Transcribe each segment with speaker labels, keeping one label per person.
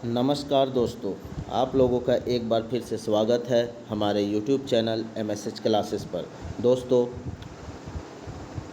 Speaker 1: नमस्कार दोस्तों, आप लोगों का एक बार फिर से स्वागत है हमारे YouTube चैनल MSH क्लासेस पर। दोस्तों,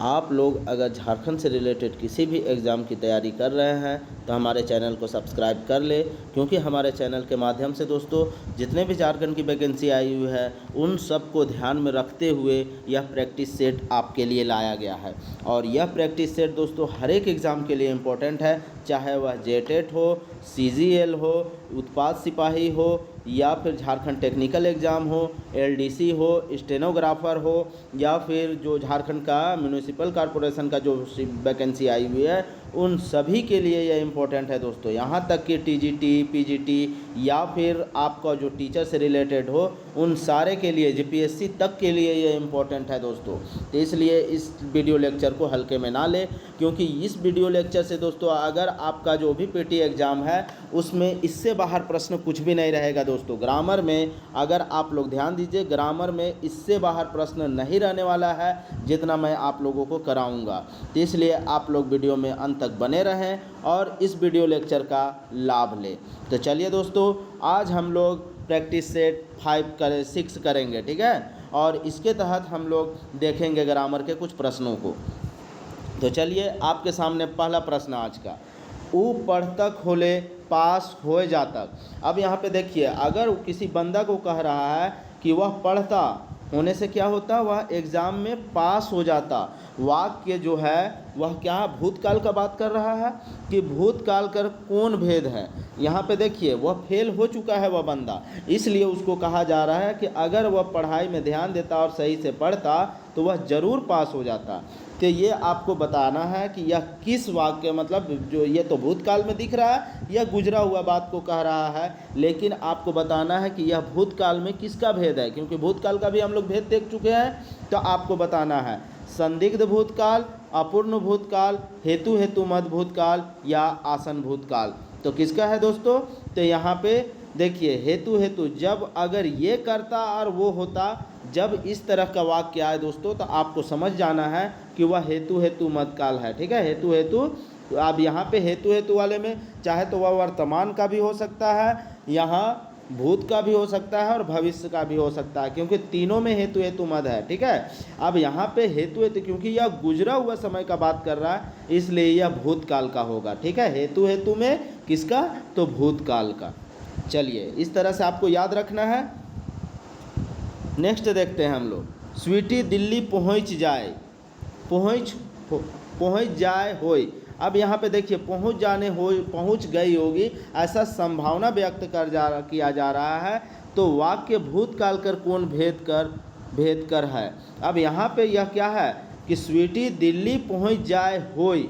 Speaker 1: आप लोग अगर झारखंड से रिलेटेड किसी भी एग्ज़ाम की तैयारी कर रहे हैं तो हमारे चैनल को सब्सक्राइब कर ले, क्योंकि हमारे चैनल के माध्यम से दोस्तों जितने भी झारखंड की वैकेंसी आई हुई है उन सब को ध्यान में रखते हुए यह प्रैक्टिस सेट आपके लिए लाया गया है। और यह प्रैक्टिस सेट दोस्तों हर एक एग्ज़ाम के लिए इम्पोर्टेंट है, चाहे वह जेटेट हो, CGL हो, उत्पाद सिपाही हो, या फिर झारखंड टेक्निकल एग्ज़ाम हो, LDC हो, स्टेनोग्राफर हो, या फिर जो झारखंड का म्यूनिसिपल कॉरपोरेशन का जो वैकेंसी आई हुई है उन सभी के लिए यह इम्पोर्टेंट है दोस्तों। यहाँ तक कि TGT, PGT या फिर आपका जो टीचर से रिलेटेड हो उन सारे के लिए, GPSC तक के लिए ये इम्पोर्टेंट है दोस्तों। तो इसलिए इस वीडियो लेक्चर को हल्के में ना ले, क्योंकि इस वीडियो लेक्चर से दोस्तों अगर आपका जो भी PT एग्ज़ाम है उसमें इससे बाहर प्रश्न कुछ भी नहीं रहेगा दोस्तों। ग्रामर में अगर आप लोग ध्यान दीजिए, ग्रामर में इससे बाहर प्रश्न नहीं रहने वाला है जितना मैं आप लोगों को कराऊंगा। तो इसलिए आप लोग वीडियो में अंत तक बने रहें और इस वीडियो लेक्चर का लाभ लें। तो चलिए दोस्तों, आज हम लोग प्रैक्टिस सेट 6 करेंगे, ठीक है, और इसके तहत हम लोग देखेंगे ग्रामर के कुछ प्रश्नों को। तो चलिए आपके सामने पहला प्रश्न आज का, ऊ पढ़तक होले पास हो जातक। अब यहाँ पे देखिए, अगर किसी बंदा को कह रहा है कि वह पढ़ता होने से क्या होता, वह एग्ज़ाम में पास हो जाता। वाक्य जो है वह क्या भूतकाल का बात कर रहा है कि भूतकाल कर कौन भेद है। यहाँ पे देखिए वह फेल हो चुका है वह बंदा, इसलिए उसको कहा जा रहा है कि अगर वह पढ़ाई में ध्यान देता और सही से पढ़ता तो वह ज़रूर पास हो जाता। तो ये आपको बताना है कि यह किस वाक्य, मतलब जो ये तो भूतकाल में दिख रहा है, यह गुजरा हुआ बात को कह रहा है, लेकिन आपको बताना है कि यह भूतकाल में किसका भेद है, क्योंकि भूतकाल का भी हम लोग भेद देख चुके हैं। तो आपको बताना है संदिग्ध भूतकाल, अपूर्ण भूतकाल, हेतु मध्य भूतकाल या आसन भूतकाल। तो किसका है दोस्तों? तो यहाँ पे देखिए हेतु जब अगर ये करता और वो होता, जब इस तरह का वाक्य आए दोस्तों तो आपको समझ जाना है कि वह हेतु मध्य काल है, ठीक है। हेतु तो अब यहाँ पे हेतु वाले में चाहे तो वह वर्तमान का भी हो सकता है, यहाँ भूत का भी हो सकता है और भविष्य का भी हो सकता है, क्योंकि तीनों में हेतु मध्य है, ठीक है। अब यहाँ पे हेतु क्योंकि यह गुजरा हुआ समय का बात कर रहा है इसलिए यह भूतकाल का होगा, ठीक है। हेतु में किसका? तो भूतकाल का। चलिए इस तरह से आपको याद रखना है। नेक्स्ट देखते हैं हम लोग, स्वीटी दिल्ली पहुंच जाए होई। अब यहाँ पे देखिए पहुंच गई होगी ऐसा संभावना व्यक्त किया जा रहा है, तो वाक्य भूतकाल कर कौन भेद कर है। अब यहाँ पे यह क्या है कि स्वीटी दिल्ली पहुंच जाए होई।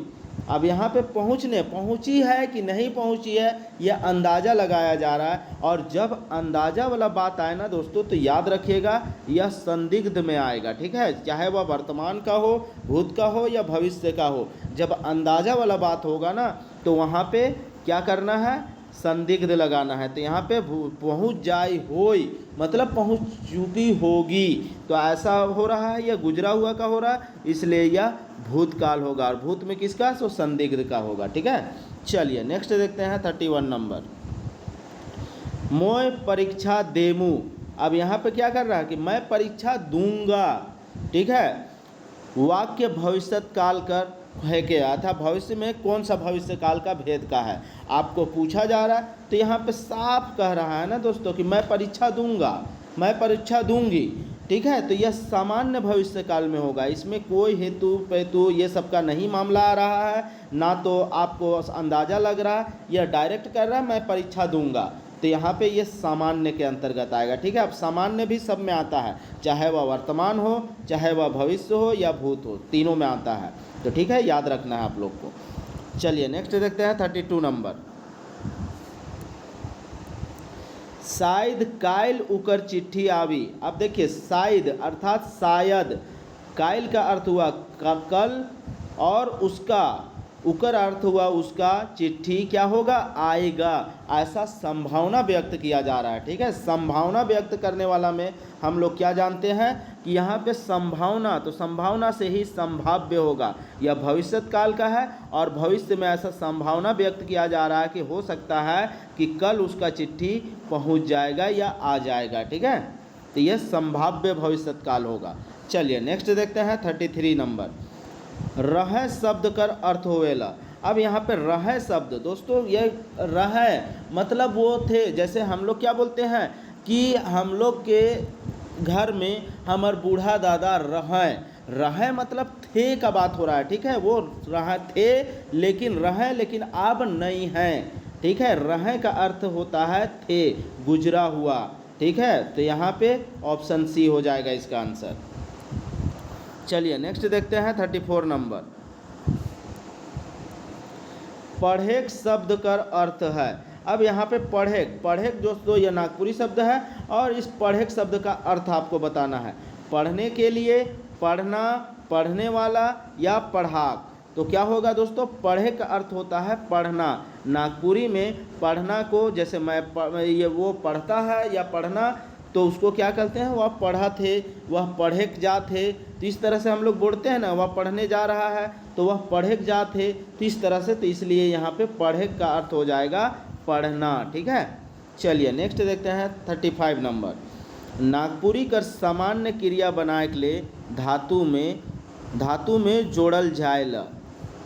Speaker 1: अब यहाँ पे पहुंची है कि नहीं पहुंची है यह अंदाज़ा लगाया जा रहा है, और जब अंदाज़ा वाला बात आए ना दोस्तों तो याद रखिएगा यह संदिग्ध में आएगा, ठीक है। चाहे वह वर्तमान का हो, भूत का हो या भविष्य का हो, जब अंदाज़ा वाला बात होगा ना तो वहाँ पे क्या करना है, संदिग्ध लगाना है। तो यहाँ पे पहुँच जाए होई मतलब पहुँच चुकी होगी, तो ऐसा हो रहा है, यह गुजरा हुआ का हो रहा है, इसलिए यह भूतकाल होगा, और भूत में किसका? सो संदिग्ध का होगा, ठीक है। चलिए नेक्स्ट देखते हैं 31 नंबर, मोय परीक्षा देमू। अब यहाँ पे क्या कर रहा है कि मैं परीक्षा दूंगा, ठीक है। वाक्य भविष्यत काल कर है क्या था, भविष्य में कौन सा भविष्य काल का भेद का है आपको पूछा जा रहा है। तो यहाँ पे साफ कह रहा है ना दोस्तों कि मैं परीक्षा दूंगा, मैं परीक्षा दूंगी, ठीक है। तो यह सामान्य भविष्य काल में होगा, इसमें कोई हेतु ये सब का नहीं मामला आ रहा है, ना तो आपको अंदाज़ा लग रहा है, यह डायरेक्ट कर रहा है मैं परीक्षा दूंगा। तो यहाँ पे ये सामान्य के अंतर्गत आएगा, ठीक है। अब सामान्य भी सब में आता है, चाहे वह वर्तमान हो, चाहे वह भविष्य हो या भूत हो, तीनों में आता है। तो ठीक है, याद रखना है आप लोग को। चलिए नेक्स्ट देखते हैं 32 नंबर, शायद कायल उकर चिट्ठी आवी। अब देखिए शायद अर्थात शायद, कायल का अर्थ हुआ कल और उसका उकर अर्थ हुआ उसका चिट्ठी क्या होगा, आएगा। ऐसा संभावना व्यक्त किया जा रहा है। ठीक है, संभावना व्यक्त करने वाला में हम लोग क्या जानते हैं कि यहाँ पे संभावना, तो संभावना से ही संभाव्य होगा। यह भविष्यत काल का है और भविष्य में ऐसा संभावना व्यक्त किया जा रहा है कि हो सकता है कि कल उसका चिट्ठी पहुँच जाएगा या आ जाएगा। ठीक है, तो यह संभाव्य भविष्यत काल होगा। चलिए नेक्स्ट देखते हैं 33 नंबर। रह शब्द कर अर्थ होवेला। अब यहाँ पे रह शब्द दोस्तों, ये रह मतलब वो थे, जैसे हम लोग क्या बोलते हैं कि हम लोग के घर में हमार बूढ़ा दादा रह मतलब थे का बात हो रहा है। ठीक है, वो रह थे लेकिन लेकिन अब नहीं हैं। ठीक है, रह का अर्थ होता है थे, गुजरा हुआ। ठीक है, तो यहाँ पे ऑप्शन सी हो जाएगा इसका आंसर। चलिए नेक्स्ट देखते हैं 34 नंबर। पढ़ेक शब्द कर अर्थ है। अब यहाँ पे पढ़ेक दोस्तों यह नागपुरी शब्द है और इस पढ़ेक शब्द का अर्थ आपको बताना है। पढ़ने के लिए, पढ़ना, पढ़ने वाला या पढ़ाक। तो क्या होगा दोस्तों, पढ़े का अर्थ होता है पढ़ना। नागपुरी में पढ़ना को, जैसे ये वो पढ़ता है या पढ़ना, तो उसको क्या कहते हैं, वह पढ़ा थे, वह पढ़ेक जा थे। तो इस तरह से हम लोग बोलते हैं ना, वह पढ़ने जा रहा है तो वह पढ़ेक जा थे। तो इस तरह से, तो इसलिए यहाँ पे पढ़ेक का अर्थ हो जाएगा पढ़ना। ठीक है, चलिए नेक्स्ट देखते हैं 35 नंबर। नागपुरी कर सामान्य क्रिया बनाए के लिए धातु में जोड़ल जाएला,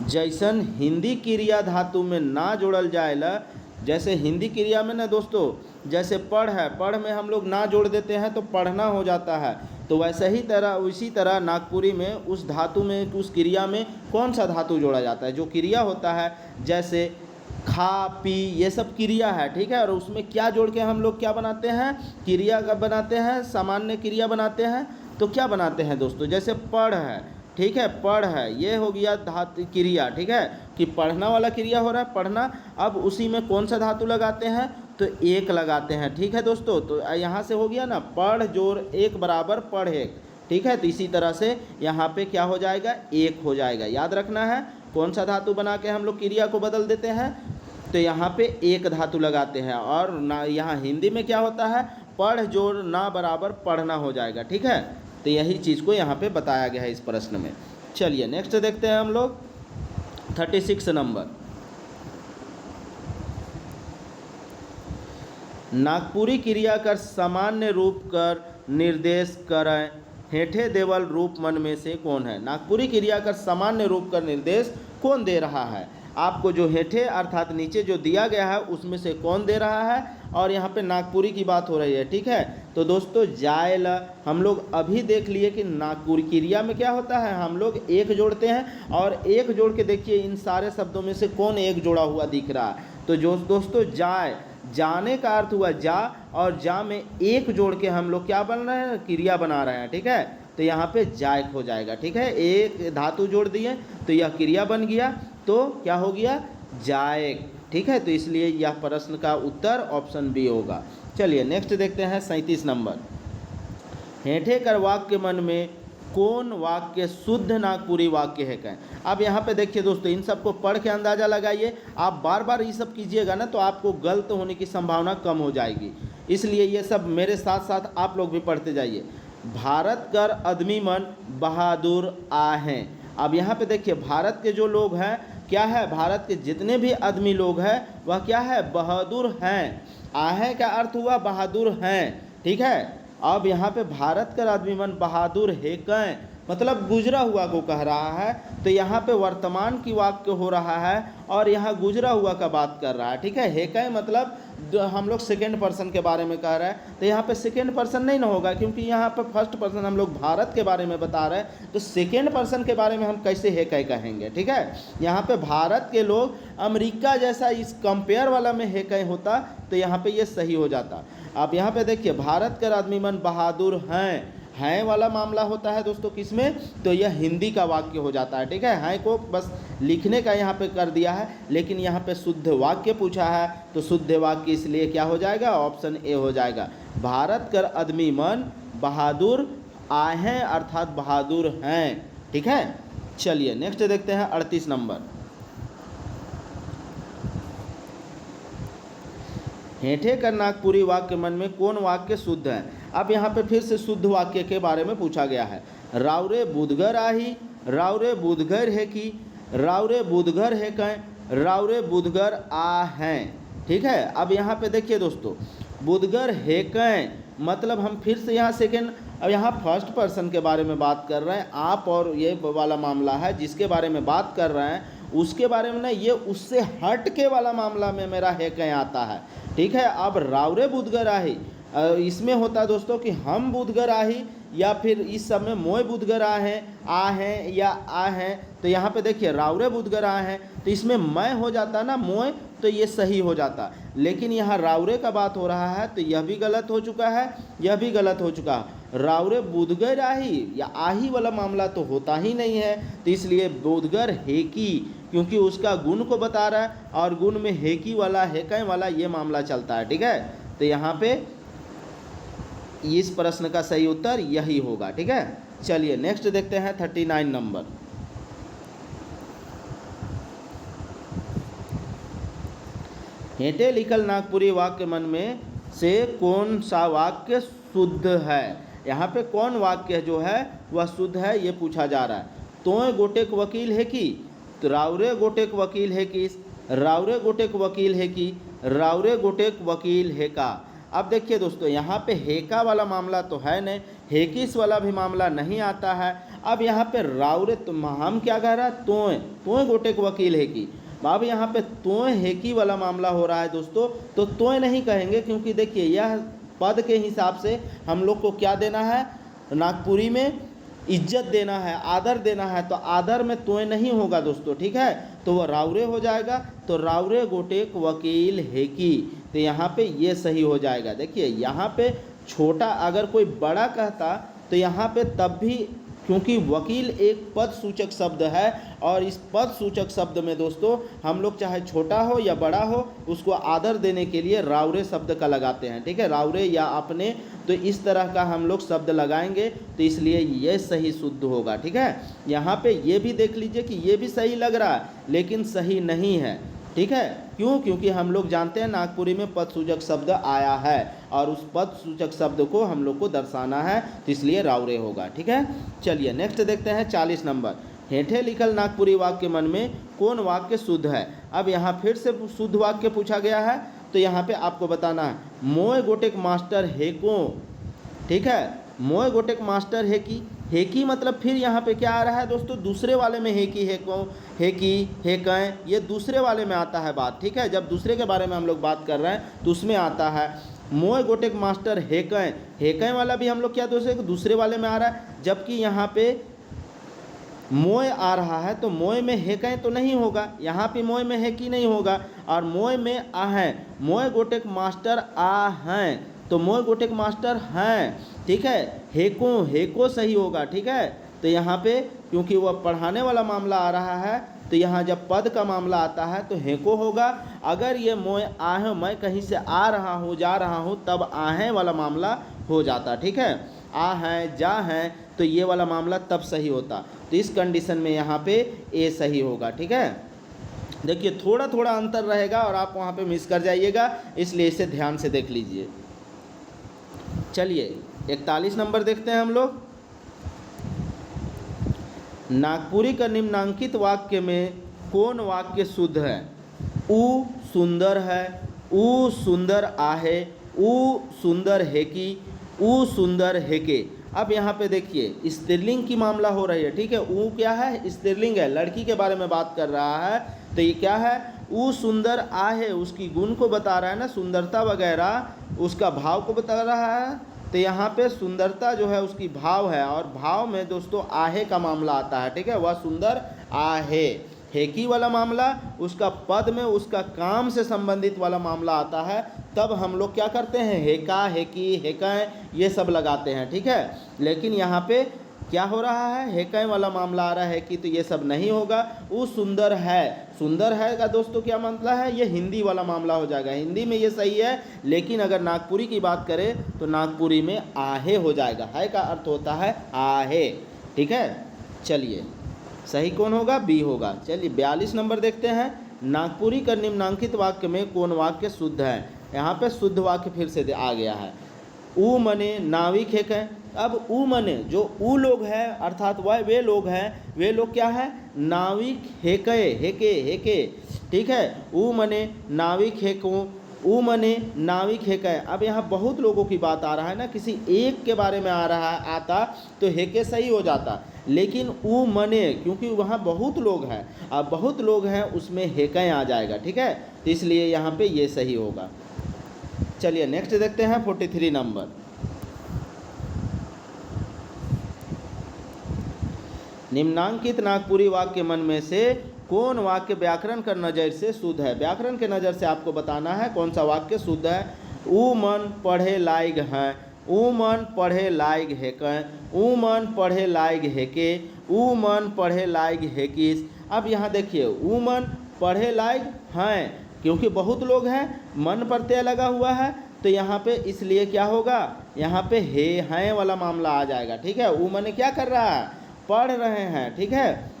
Speaker 1: जैसन हिंदी क्रिया धातु में ना जोड़ल जाएला। जैसे हिंदी क्रिया में ना दोस्तों, जैसे पढ़ है, पढ़ में हम लोग ना जोड़ देते हैं तो पढ़ना हो जाता है। तो वैसे ही उसी तरह नागपुरी में उस धातु में, उस क्रिया में कौन सा धातु जोड़ा जाता है, जो क्रिया होता है, जैसे खा पी, ये सब क्रिया है। ठीक है, और उसमें क्या जोड़ के हम लोग क्या बनाते हैं, क्रिया का बनाते हैं, सामान्य क्रिया बनाते हैं। तो क्या बनाते हैं दोस्तों, जैसे पढ़ है, ठीक है, पढ़ है, ये हो गया धातु क्रिया। ठीक है, कि पढ़ना वाला क्रिया हो रहा है, पढ़ना। अब उसी में कौन सा धातु लगाते हैं, तो एक लगाते हैं। ठीक है दोस्तों, तो यहाँ से हो गया ना, पढ़ जोड़ एक बराबर पढ़ेक। ठीक है, तो इसी तरह से यहाँ पे क्या हो जाएगा, एक हो जाएगा। याद रखना है कौन सा धातु बना के हम लोग क्रिया को बदल देते हैं, तो यहाँ पे एक धातु लगाते हैं। और ना, यहाँ हिंदी में क्या होता है, पढ़ जोड़ ना बराबर पढ़ना हो जाएगा। ठीक है, तो यही चीज़ को यहाँ पे बताया गया है इस प्रश्न में। चलिए नेक्स्ट देखते हैं हम लोग 36 नंबर। नागपुरी क्रिया कर सामान्य रूप कर निर्देश करें, हेठे देवल रूप मन में से कौन है। नागपुरी क्रिया कर सामान्य रूप कर निर्देश कौन दे रहा है, आपको जो हेठे अर्थात नीचे जो दिया गया है उसमें से कौन दे रहा है। और यहाँ पे नागपुरी की बात हो रही है। ठीक है, तो दोस्तों जायल हम लोग अभी देख लिए कि नागपुरी क्रिया में क्या होता है, हम लोग एक जोड़ते हैं और एक जोड़ के देखिए इन सारे शब्दों में से कौन एक जोड़ा हुआ दिख रहा है। तो जो दोस्तों जाए, जाने का अर्थ हुआ जा, और जा में एक जोड़ के हम लोग क्या बन रहे हैं, क्रिया बना रहे हैं। ठीक है, तो यहाँ पे जायक हो जाएगा। ठीक है, एक धातु जोड़ दिए तो यह क्रिया बन गया, तो क्या हो गया, जायक। ठीक है, तो इसलिए यह प्रश्न का उत्तर ऑप्शन बी होगा। चलिए नेक्स्ट देखते हैं 37 नंबर। हेठे कर वाक्य मन में कौन वाक्य शुद्ध नागपुरी वाक्य है कहें। अब यहाँ पे देखिए दोस्तों, इन सबको पढ़ के अंदाज़ा लगाइए। आप बार बार ये सब कीजिएगा ना तो आपको गलत होने की संभावना कम हो जाएगी, इसलिए ये सब मेरे साथ साथ आप लोग भी पढ़ते जाइए। भारत कर आदमी मन बहादुर आहें। अब यहाँ पे देखिए, भारत के जो लोग हैं क्या है, भारत के जितने भी आदमी लोग हैं वह क्या है, बहादुर हैं। आहें का अर्थ हुआ बहादुर हैं। ठीक है, अब यहाँ पे भारत का आदमी मन बहादुर है कहें, मतलब गुजरा हुआ को कह रहा है। तो यहाँ पे वर्तमान की वाक्य हो रहा है और यहाँ गुजरा हुआ का बात कर रहा है। ठीक है, कहें मतलब हम लोग सेकेंड पर्सन के बारे में कह रहे हैं, तो यहाँ पे सेकेंड पर्सन नहीं ना होगा, क्योंकि यहाँ पे फर्स्ट पर्सन हम लोग भारत के बारे में बता रहे हैं। तो सेकेंड पर्सन के बारे में हम कैसे है कहेंगे। ठीक है, यहाँ पे भारत के लोग, अमेरिका जैसा इस कंपेयर वाला में है कहीं होता तो यहाँ पे ये सही हो जाता। अब यहाँ पे देखिए, भारत के आदमी मन बहादुर हैं वाला मामला होता है दोस्तों किसमें, तो यह हिंदी का वाक्य हो जाता है। ठीक है, हैं को बस लिखने का यहाँ पे कर दिया है, लेकिन यहाँ पे शुद्ध वाक्य पूछा है, तो शुद्ध वाक्य इसलिए क्या हो जाएगा, ऑप्शन ए हो जाएगा। भारत कर आदमी मन बहादुर आहें अर्थात बहादुर हैं। ठीक है, चलिए नेक्स्ट देखते हैं 38 नंबर। हेठे का नागपुरी वाक्य मन में कौन वाक्य शुद्ध है। अब यहाँ पे फिर से शुद्ध वाक्य के बारे में पूछा गया है। रावरे बुधगर आही, रावरे बुधगर है कि, रावरे बुधगर है कहें, रावरे बुधगर आ हैं। ठीक है, अब यहाँ पे देखिए दोस्तों, बुधगर है कहें मतलब हम फिर से यहाँ सेकेंड, अब यहाँ फर्स्ट पर्सन के बारे में बात कर रहे हैं, आप और ये वाला मामला है जिसके बारे में बात कर रहे हैं उसके बारे में ना, ये उससे हट के वाला मामला में मेरा है कहीं आता है। ठीक है, अब रावरे बुधगर आही, इसमें होता है दोस्तों कि हम बुधगर आही, या फिर इस सब में मोय बुधगर आ हैं या आ हैं। तो यहाँ पे देखिए रावरे बुधगर आ हैं, तो इसमें मैं हो जाता ना मोय, तो ये सही हो जाता। लेकिन यहाँ रावरे का बात हो रहा है तो यह भी गलत हो चुका है, यह भी गलत हो चुका है। रावरे बुधगर आही या आही वाला मामला तो होता ही नहीं है, तो इसलिए बुधगर हेकी, क्योंकि उसका गुण को बता रहा है और गुण में हेकी वाला हेकै वाला ये मामला चलता है। ठीक है, तो यहाँ पे इस प्रश्न का सही उत्तर यही होगा। ठीक है, चलिए नेक्स्ट देखते हैं 39 नंबर। हेठे लिखल नागपुरी वाक्य मन में से कौन सा वाक्य शुद्ध है। यहाँ पे कौन वाक्य जो है वह शुद्ध है ये पूछा जा रहा है। तोय गोटेक वकील है कि, तो रावरे गोटेक वकील है कि, रावरे गोटेक वकील है कि, रावरे गोटेक वकील है का। अब देखिए दोस्तों, यहाँ पे हेका वाला मामला तो है नहीं, हेकिस वाला भी मामला नहीं आता है। अब यहाँ पे रावरे, तो हम क्या कह रहा है, तोय, तोय गोटेक वकील है कि। अब यहाँ पे तोय हेकी वाला मामला हो रहा है दोस्तों, तो तोय नहीं कहेंगे, क्योंकि देखिए यह पद के हिसाब से हम लोग को क्या देना है, नागपुरी में इज्जत देना है, आदर देना है, तो आदर में तोय नहीं होगा दोस्तों। ठीक है, तो वह रावरे हो जाएगा, तो रावरे गोटेक वकील हेकी, तो यहाँ पे ये सही हो जाएगा। देखिए यहाँ पे छोटा अगर कोई बड़ा कहता तो यहाँ पे तब भी, क्योंकि वकील एक पद सूचक शब्द है और इस पद सूचक शब्द में दोस्तों हम लोग चाहे छोटा हो या बड़ा हो उसको आदर देने के लिए रावरे शब्द का लगाते हैं। ठीक है, रावरे या अपने, तो इस तरह का हम लोग शब्द लगाएंगे, तो इसलिए ये सही शुद्ध होगा। ठीक है, यहाँ पे ये भी देख लीजिए कि ये भी सही लग रहा है लेकिन सही नहीं है। ठीक है, क्यों, क्योंकि हम लोग जानते हैं नागपुरी में पद सूचक शब्द आया है और उस पद सूचक शब्द को हम लोग को दर्शाना है, तो इसलिए रावरे होगा। ठीक है, चलिए नेक्स्ट देखते हैं 40 नंबर। हेठे लिखल नागपुरी वाक्य मन में कौन वाक्य शुद्ध है। अब यहाँ फिर से शुद्ध वाक्य पूछा गया है, तो यहाँ पे आपको बताना है मोय गोटेक मास्टर हेको। ठीक है, मोय गोटेक मास्टर हेकी, हेकी मतलब फिर यहाँ पे क्या आ रहा है दोस्तों, दूसरे वाले में हेकी हेको, हेकी हेकै, ये दूसरे वाले में आता है बात। ठीक है, जब दूसरे के बारे में हम लोग बात कर रहे हैं तो उसमें आता है मोय गोटेक मास्टर हेकै, हेकै वाला भी हम लोग क्या दूसरे वाले में आ रहा है, जबकि यहाँ पे मोय आ रहा है तो मोय में हेकै तो नहीं होगा, यहाँ पे मोय में हेकी नहीं होगा, और मोय में आ है, मोय गोटेक मास्टर आ हैं, तो मोय गोटेक मास्टर हैं। ठीक है, हेको, हेको सही होगा। ठीक है, तो यहाँ पे क्योंकि वह पढ़ाने वाला मामला आ रहा है तो यहाँ जब पद का मामला आता है तो हेको होगा। अगर ये मोय आहे, मैं कहीं से आ रहा हूँ जा रहा हूँ, तब आहें वाला मामला हो जाता। ठीक है, आ हैं जा हैं, तो ये वाला मामला तब सही होता। तो इस कंडीशन में यहाँ पे ए सही होगा। ठीक है, देखिए थोड़ा थोड़ा अंतर रहेगा और आप वहाँ पे मिस कर जाइएगा, इसलिए इसे ध्यान से देख लीजिए। चलिए 41 नंबर देखते हैं हम लोग। नागपुरी का निम्नांकित वाक्य में कौन वाक्य शुद्ध है। ऊ सुंदर है, ऊ सुंदर आहे, ऊ सुंदर है कि, ऊ सुंदर है के। अब यहाँ पे देखिए स्त्रीलिंग की मामला हो रही है। ठीक है, ऊ क्या है, स्त्रीलिंग है, लड़की के बारे में बात कर रहा है, तो ये क्या है, ऊ सुंदर आहे, उसकी गुण को बता रहा है ना, सुंदरता वगैरह, उसका भाव को बता रहा है। तो यहाँ पे सुंदरता जो है उसकी भाव है, और भाव में दोस्तों आहे का मामला आता है। ठीक है, वह सुंदर आहे। हेकी वाला मामला उसका पद में उसका काम से संबंधित वाला मामला आता है, तब हम लोग क्या करते हैं, हेका हेकी हेकै ये सब लगाते हैं। ठीक है, लेकिन यहाँ पे क्या हो रहा है, हेकै वाला मामला आ रहा है कि, तो ये सब नहीं होगा। वो सुंदर है, सुंदर है का दोस्तों क्या मतलब है, ये हिंदी वाला मामला हो जाएगा, हिंदी में ये सही है, लेकिन अगर नागपुरी की बात करें तो नागपुरी में आहे हो जाएगा। है का अर्थ होता है आहे। ठीक है, चलिए सही कौन होगा, बी होगा। चलिए 42 नंबर देखते हैं। नागपुरी का निम्नांकित वाक्य में कौन वाक्य शुद्ध है। यहाँ पे शुद्ध वाक्य फिर से आ गया है। ऊ मने नाविक हेकें। अब ऊ मने जो ऊ लोग हैं अर्थात वह वे लोग हैं, वे लोग क्या है? नाविक हेके हेके हेके, ठीक है। ऊ मने नाविक हेको, ऊ मने नाविक हेके। अब यहाँ बहुत लोगों की बात आ रहा है ना, किसी एक के बारे में आ रहा है आता तो हेके सही हो जाता, लेकिन ऊ मने क्योंकि वहाँ बहुत लोग हैं, अब बहुत लोग हैं उसमें हेके आ जाएगा, ठीक है। तो इसलिए यहाँ पे ये सही होगा। चलिए नेक्स्ट देखते हैं 43 नंबर। निम्नांकित नागपुरी वाक्य मन में से कौन वाक्य व्याकरण का नज़र से शुद्ध है? व्याकरण के नज़र से आपको बताना है कौन सा वाक्य शुद्ध है। ऊ मन पढ़े लायक हैं, ऊ मन पढ़े लायक हेकें, ऊ मन पढ़े लायक हेके, ऊ मन पढ़े लायक हेकिस। अब यहाँ देखिए ऊ मन पढ़े लायक हैं, क्योंकि बहुत लोग हैं, मन प्रत्यय लगा हुआ है, तो यहाँ पे इसलिए क्या होगा? यहाँ पे हे हैं वाला मामला आ जाएगा, ठीक है। ऊ मन क्या कर रहा है? पढ़ रहे हैं, ठीक है।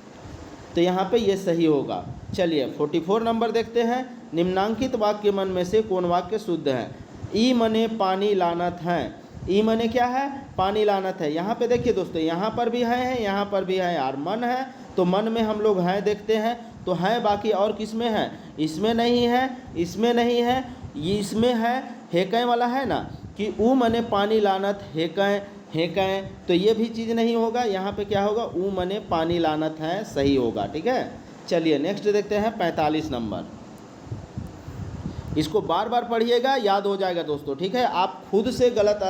Speaker 1: तो यहाँ पे ये सही होगा। चलिए 44 नंबर देखते हैं। निम्नांकित वाक्य मन में से कौन वाक्य शुद्ध है? ई मने पानी लानत हैं। ई मने क्या है? पानी लानत है। यहाँ पे देखिए दोस्तों, यहाँ पर भी है, यहाँ पर भी है यार। मन है तो मन में हम लोग हैं देखते हैं तो है, बाकी और किस में है? इसमें नहीं है, इसमें नहीं है, ये इसमें है। हेकें वाला है ना कि ऊ मने पानी लानत हेकें हेकें, तो ये भी चीज़ नहीं होगा। यहाँ पे क्या होगा? ऊ मने पानी लानत है, सही होगा, ठीक है। चलिए नेक्स्ट देखते हैं 45 नंबर। इसको बार बार पढ़िएगा, याद हो जाएगा दोस्तों, ठीक है। आप खुद से गलत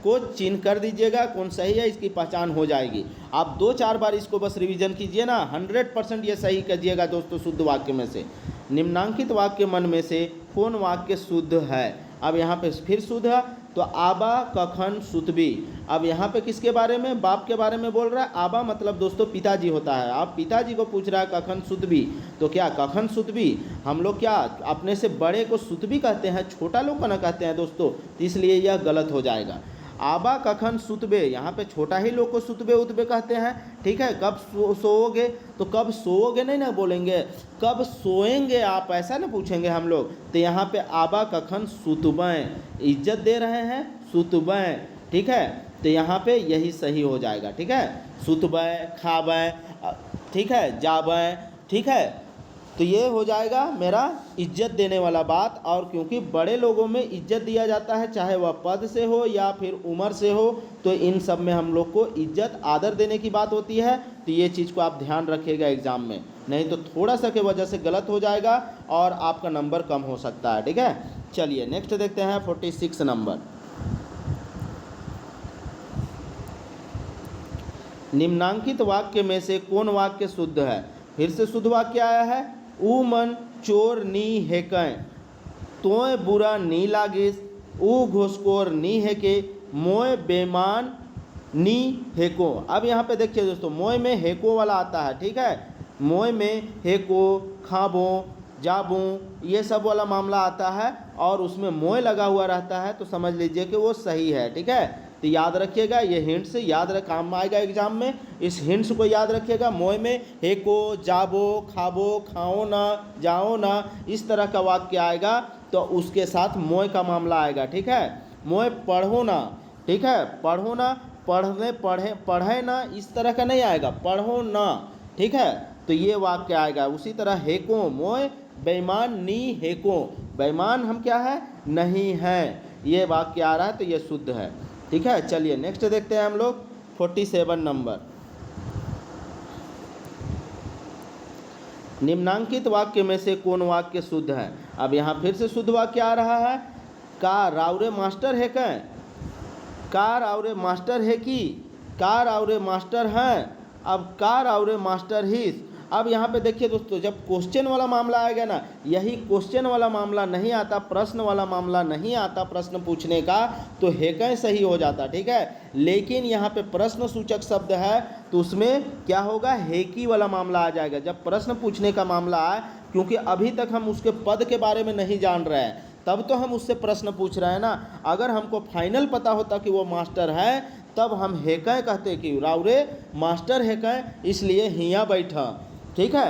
Speaker 1: को चिन्ह कर दीजिएगा, कौन सही है इसकी पहचान हो जाएगी। आप 2-4 बार इसको बस रिवीजन कीजिए ना, 100% ये सही कीजिएगा दोस्तों। शुद्ध वाक्य में से निम्नांकित वाक्य मन में से कौन वाक्य शुद्ध है? अब यहाँ पे फिर शुद्ध है तो आबा कखन सुतबी। अब यहाँ पे किसके बारे में? बाप के बारे में बोल रहा है। आबा मतलब दोस्तों पिताजी होता है। आप पिताजी को पूछ रहा है कखन सुतबी, तो क्या कखन सुतबी? हम लोग क्या अपने से बड़े को सुतबी कहते हैं, छोटा लोग को ना कहते हैं दोस्तों, तो इसलिए यह गलत हो जाएगा। आबा कखन सुतबे, यहाँ पे छोटा ही लोग को सुतबे उतबे कहते हैं, ठीक है। कब सोओगे, तो कब सोओगे नहीं ना बोलेंगे, कब सोएंगे आप, ऐसा ना पूछेंगे हम लोग। तो यहाँ पे आबा कखन सुतबें, इज्जत दे रहे हैं, सुतबें, ठीक है। तो यहाँ पे यही सही हो जाएगा, ठीक है। सुतबें, खाबें, ठीक है, जाबें, ठीक है। तो ये हो जाएगा मेरा इज्जत देने वाला बात। और क्योंकि बड़े लोगों में इज्जत दिया जाता है, चाहे वह पद से हो या फिर उम्र से हो, तो इन सब में हम लोग को इज्जत आदर देने की बात होती है। तो ये चीज़ को आप ध्यान रखिएगा एग्ज़ाम में, नहीं तो थोड़ा सा के वजह से गलत हो जाएगा और आपका नंबर कम हो सकता है, ठीक है। चलिए नेक्स्ट देखते हैं 46 नंबर। निम्नांकित वाक्य में से कौन वाक्य शुद्ध है? फिर से शुद्ध वाक्य आया है। ऊ मन चोर नी हेकें, तोय बुरा नी लागिस, ऊ घुसखोर नी हेके, मोय बेमान नी हेको। अब यहाँ पे देखिए दोस्तों, मोय में हेको वाला आता है, ठीक है। मोय में हेको, खाबो, जाबू, ये सब वाला मामला आता है और उसमें मोय लगा हुआ रहता है, तो समझ लीजिए कि वो सही है, ठीक है। तो याद रखिएगा, ये हिंट से याद रख काम आएगा एग्जाम में। इस हिंट्स को याद रखिएगा। मोय में हेको, जाबो, खाबो, खाओ ना, जाओ ना, इस तरह का वाक्य आएगा तो उसके साथ मोय का मामला आएगा, ठीक है। मोय पढ़ो ना, ठीक है, पढ़ो ना, पढ़ने पढ़े ना, इस तरह का नहीं आएगा, पढ़ो ना, ठीक है। तो ये वाक्य आएगा। उसी तरह हेको, मोय बेईमान नी हेको, बेईमान हम क्या है? नहीं हैं, ये वाक्य आ रहा है तो ये शुद्ध है, ठीक है। चलिए नेक्स्ट देखते हैं हम लोग 47 नंबर। निम्नांकित वाक्य में से कौन वाक्य शुद्ध है? अब यहाँ फिर से शुद्ध वाक्य आ रहा है। का राउरे मास्टर है कं, का राउरे मास्टर है कि, का राउरे मास्टर हैं। अब का राउरे मास्टर हिस। अब यहाँ पे देखिए दोस्तों, जब क्वेश्चन वाला मामला आएगा ना, यही क्वेश्चन वाला मामला नहीं आता, प्रश्न वाला मामला नहीं आता प्रश्न पूछने का, तो हेकें सही हो जाता, ठीक है। लेकिन यहाँ पे प्रश्न सूचक शब्द है तो उसमें क्या होगा? हेकी वाला मामला आ जाएगा जब प्रश्न पूछने का मामला आए, क्योंकि अभी तक हम उसके पद के बारे में नहीं जान रहे हैं, तब तो हम उससे प्रश्न पूछ रहे हैं ना। अगर हमको फाइनल पता होता कि वो मास्टर है, तब हम हेकें कहते कि राउरे मास्टर हेकें, इसलिए हियाँ बैठा, ठीक है।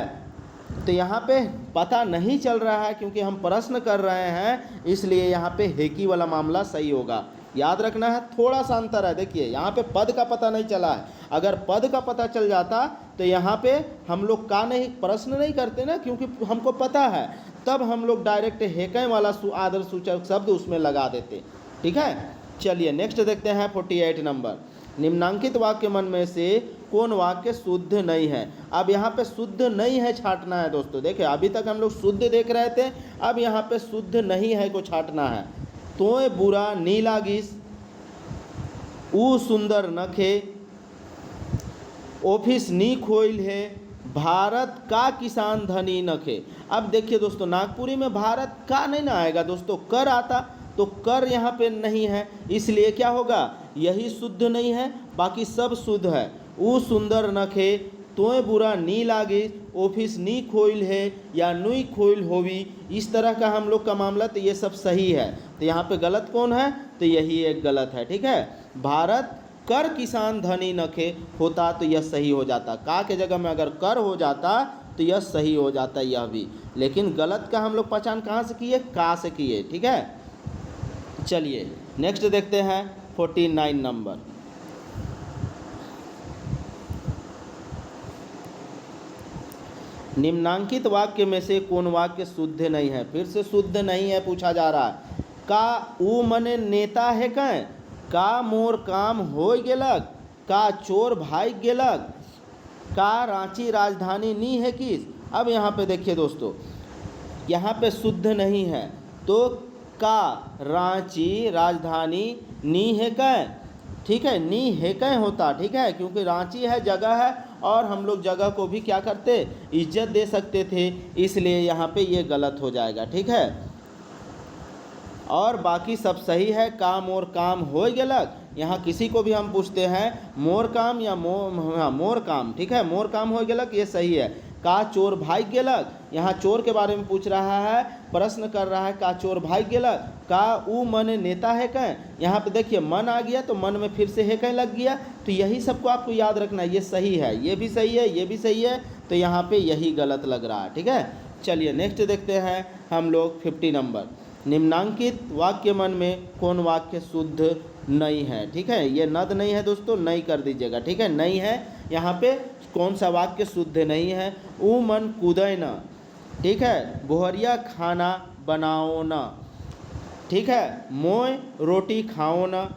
Speaker 1: तो यहाँ पे पता नहीं चल रहा है क्योंकि हम प्रश्न कर रहे हैं, इसलिए यहाँ पे हेकी वाला मामला सही होगा। याद रखना है, थोड़ा सा अंतर है। देखिए यहाँ पे पद का पता नहीं चला है, अगर पद का पता चल जाता तो यहाँ पे हम लोग का नहीं प्रश्न नहीं करते ना, क्योंकि हमको पता है, तब हम लोग डायरेक्ट हेकें वाला आदर सूचक शब्द उसमें लगा देते। ठीक है, चलिए नेक्स्ट देखते हैं 48 नंबर। निम्नांकित वाक्य मन में से कौन वाक्य शुद्ध नहीं है। अब यहाँ पे शुद्ध नहीं है छांटना है दोस्तों। देखिए अभी तक हम लोग शुद्ध देख रहे थे, अब यहाँ पे शुद्ध नहीं है को छांटना है। तोय बुरा नी लागिस, ऊ सुंदर नखे, ऑफिस नी खोइल है, भारत का किसान धनी नखे। अब देखिए दोस्तों, नागपुरी में भारत का नहीं ना आएगा दोस्तों, कर आता, तो कर यहाँ पे नहीं है, इसलिए क्या होगा, यही शुद्ध नहीं है, बाकी सब शुद्ध है। ऊ सुंदर नखे, तोय बुरा नी लागे, ऑफिस नी खोइल है या नुई खोइल होवी, इस तरह का हम लोग का मामला, तो ये सब सही है। तो यहाँ पे गलत कौन है, तो यही एक गलत है। ठीक है, भारत कर किसान धनी नखे होता तो यह सही हो जाता, का के जगह में अगर कर हो जाता तो यह सही हो जाता यह भी, लेकिन गलत का हम लोग पहचान कहाँ से किए, का से किए। ठीक है, चलिए नेक्स्ट देखते हैं 49 नंबर। निम्नांकित वाक्य में से कौन वाक्य शुद्ध नहीं है। फिर से शुद्ध नहीं है पूछा जा रहा है। का ऊ मने नेता है कं, का मोर काम हो गेलक, का चोर भाग गेलक, का रांची राजधानी नी है किस। अब यहाँ पे देखिए दोस्तों, यहाँ पे शुद्ध नहीं है, तो का रांची राजधानी नी है कं, ठीक है, नी है कं होता। ठीक है, क्योंकि रांची है जगह है और हम लोग जगह को भी क्या करते, इज्जत दे सकते थे, इसलिए यहाँ पे ये गलत हो जाएगा। ठीक है, और बाकी सब सही है। काम और काम हो गेलक, यहाँ किसी को भी हम पूछते हैं मोर काम या मोर काम, ठीक है, मोर काम हो गेलक, ये सही है। का चोर भाग गेलक, यहाँ चोर के बारे में पूछ रहा है, प्रश्न कर रहा है, का चोर भाग गेलक। का ऊ मन नेता है कं, यहाँ पे देखिए मन आ गया तो मन में फिर से है कहीं लग गया, तो यही सबको आपको याद रखना है, ये सही है, ये भी सही है, ये भी सही है, तो यहाँ पे यही गलत लग रहा है। ठीक है, चलिए नेक्स्ट देखते हैं हम लोग 50 नंबर। निम्नांकित वाक्य मन में कौन वाक्य शुद्ध नहीं है। ठीक है, ये नद नहीं है दोस्तों, नहीं कर दीजिएगा। ठीक है, नहीं है, यहाँ पे कौन सा वाक्य शुद्ध नहीं है। ऊ मन कूदय न, ठीक है, बोहरिया खाना बनाओ न, ठीक है, मोय रोटी खाओ न,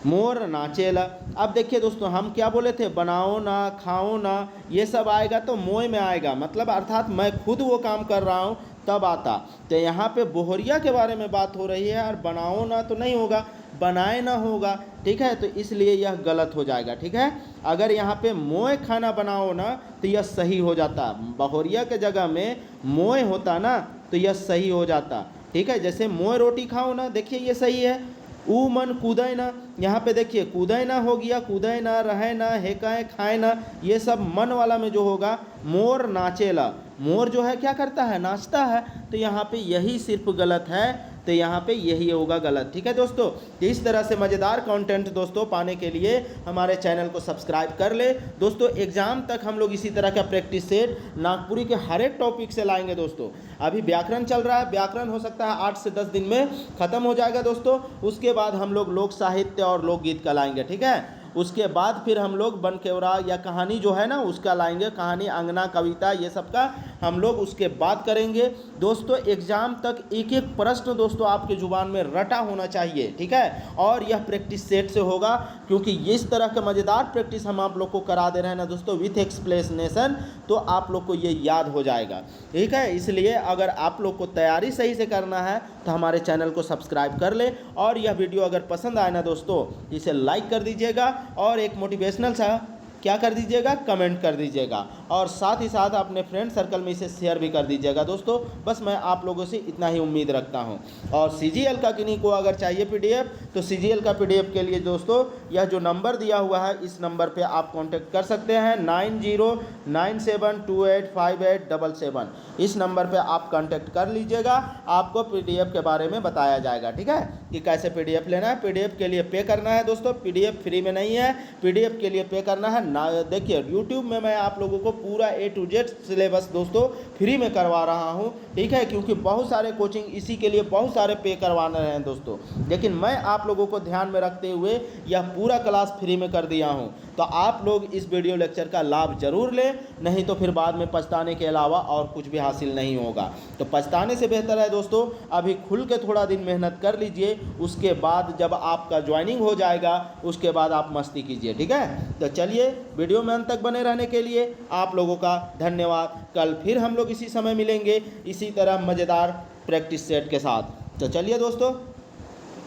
Speaker 1: मोर नाचेला। अब देखिए दोस्तों, हम क्या बोले थे, बनाओ ना, खाओ ना, ये सब आएगा तो मोय में आएगा, मतलब अर्थात मैं खुद वो काम कर रहा हूँ तब आता। तो यहाँ पे बोहरिया के बारे में बात हो रही है और बनाओ ना तो नहीं होगा, बनाए ना होगा। ठीक है, तो इसलिए यह गलत हो जाएगा। ठीक है, अगर यहाँ पे मोय खाना बनाओ ना तो यह सही हो जाता, बोहरिया के जगह में मोय होता ना तो यह सही हो जाता। ठीक है, जैसे मोय रोटी खाओ ना, देखिए ये सही है। ऊ मन कूदय ना, यहाँ पे देखिए कूदय ना हो गया, कूदय ना, रहे ना, हेकाए, खाए ना, ये सब मन वाला में जो होगा। मोर नाचेला, मोर जो है क्या करता है, नाचता है, तो यहाँ पे यही सिर्फ गलत है, तो यहाँ पे यही होगा गलत। ठीक है दोस्तों, तो इस तरह से मज़ेदार कंटेंट दोस्तों पाने के लिए हमारे चैनल को सब्सक्राइब कर ले दोस्तों। एग्जाम तक हम लोग इसी तरह का प्रैक्टिस सेट नागपुरी के हर एक टॉपिक से लाएंगे दोस्तों। अभी व्याकरण चल रहा है, व्याकरण हो सकता है 8 से 10 दिन में ख़त्म हो जाएगा दोस्तों। उसके बाद हम लोग लोक साहित्य और लोकगीत का लाएंगे। ठीक है, उसके बाद फिर हम लोग बनकेवरा या कहानी जो है ना उसका लाएंगे, कहानी, अंगना, कविता, ये सब का हम लोग उसके बाद करेंगे दोस्तों। एग्जाम तक एक एक प्रश्न दोस्तों आपके जुबान में रटा होना चाहिए। ठीक है, और यह प्रैक्टिस सेट से होगा, क्योंकि इस तरह का मज़ेदार प्रैक्टिस हम आप लोग को करा दे रहे हैं ना दोस्तों विथ एक्सप्लेनेशन, तो आप लोग को ये याद हो जाएगा। ठीक है, इसलिए अगर आप लोग को तैयारी सही से करना है तो हमारे चैनल को सब्सक्राइब कर ले, और यह वीडियो अगर पसंद आए ना दोस्तों इसे लाइक कर दीजिएगा, और एक मोटिवेशनल सा क्या कर दीजिएगा, कमेंट कर दीजिएगा, और साथ ही साथ अपने फ्रेंड सर्कल में इसे शेयर भी कर दीजिएगा दोस्तों। बस मैं आप लोगों से इतना ही उम्मीद रखता हूं। और CGL का किन्हीं को अगर चाहिए PDF, तो CGL का PDF के लिए दोस्तों यह जो नंबर दिया हुआ है इस नंबर पे आप कांटेक्ट कर सकते हैं, 9097285877। इस नंबर पे आप कांटेक्ट कर लीजिएगा, आपको PDF के बारे में बताया जाएगा। ठीक है, कि कैसे PDF लेना है। PDF के लिए पे करना है दोस्तों, PDF फ्री में नहीं है, PDF के लिए पे करना है ना। देखिए YouTube में मैं आप लोगों को पूरा A to Z सिलेबस दोस्तों फ्री में करवा रहा हूं, ठीक है, क्योंकि बहुत सारे कोचिंग इसी के लिए बहुत सारे पे करवाने रहे हैं दोस्तों, लेकिन मैं आप लोगों को ध्यान में रखते हुए यह पूरा क्लास फ्री में कर दिया हूं। तो आप लोग इस वीडियो लेक्चर का लाभ जरूर लें, नहीं तो फिर बाद में पछताने के अलावा और कुछ भी हासिल नहीं होगा। तो पछताने से बेहतर है दोस्तों अभी खुल के थोड़ा दिन मेहनत कर लीजिए, उसके बाद जब आपका ज्वाइनिंग हो जाएगा उसके बाद आप मस्ती कीजिए, ठीक है। तो चलिए वीडियो में अंत तक बने रहने के लिए आप लोगों का धन्यवाद। कल फिर हम लोग इसी समय मिलेंगे इसी तरह मज़ेदार प्रैक्टिस सेट के साथ। तो चलिए दोस्तों,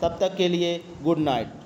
Speaker 1: तब तक के लिए गुड नाइट।